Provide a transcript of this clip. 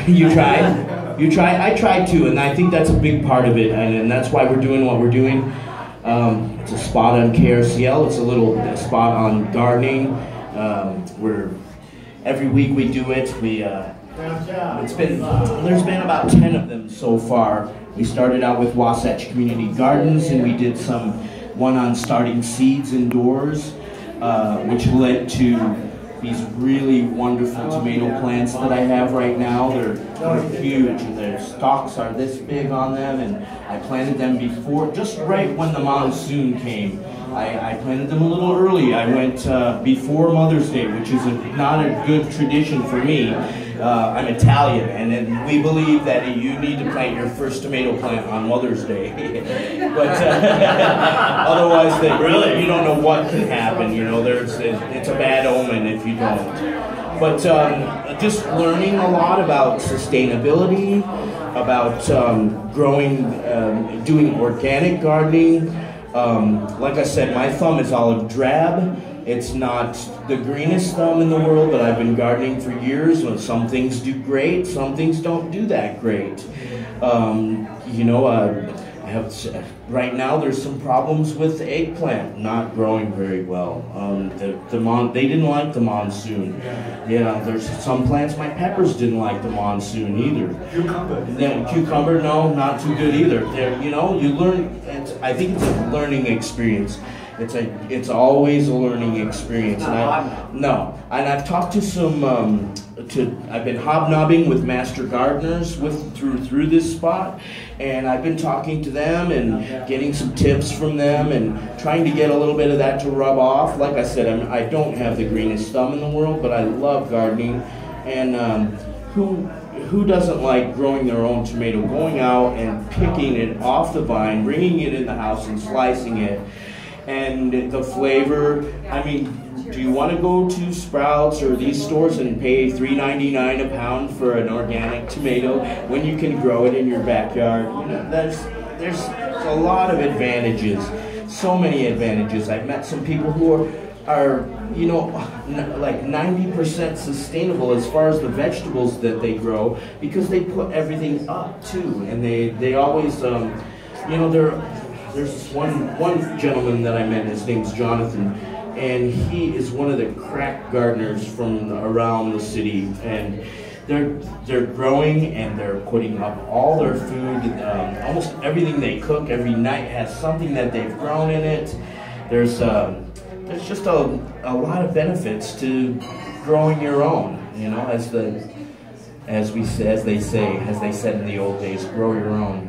You tried? You tried? I tried too, and I think that's a big part of it, and that's why we're doing what we're doing. It's a spot on KRCL. It's a little spot on gardening. Every week we do it. There's been about 10 of them so far. We started out with Wasatch Community Gardens, and we did one on starting seeds indoors, which led to these really wonderful tomato plants that I have right now. They're huge. Their stalks are this big on them, and I planted them just right when the monsoon came. I planted them a little early. I went before Mother's Day, which is not a good tradition for me. I'm Italian, and we believe that you need to plant your first tomato plant on Mother's Day. But otherwise, you don't know what can happen. You know, it's a bad omen if you don't. But just learning a lot about sustainability, about growing, doing organic gardening. Like I said, my thumb is olive drab. It's not the greenest thumb in the world, but I've been gardening for years. When some things do great, some things don't do that great. Right now there's some problems with the eggplant not growing very well. They didn't like the monsoon. Yeah, there's some plants. My peppers didn't like the monsoon either. Cucumber, no, not too good either. You learn. I think it's a learning experience. It's always a learning experience. And I've talked to some. I've been hobnobbing with master gardeners through this spot, and I've been talking to them and getting some tips from them and trying to get a little bit of that to rub off. Like I said, I don't have the greenest thumb in the world, but I love gardening, and who doesn't like growing their own tomato, going out and picking it off the vine, bringing it in the house and slicing it, and the flavor. I mean, do you want to go to Sprouts or these stores and pay $3.99 a pound for an organic tomato when you can grow it in your backyard? There's a lot of advantages, so many advantages. I've met some people who are like 90% sustainable as far as the vegetables that they grow, because they put everything up too, and they always there's one gentleman that I met. His name's Jonathan, and he is one of the crack gardeners from around the city, and they're growing and they're putting up all their food. Almost everything they cook every night has something that they've grown in it. There's just a lot of benefits to growing your own. As they said in the old days, grow your own.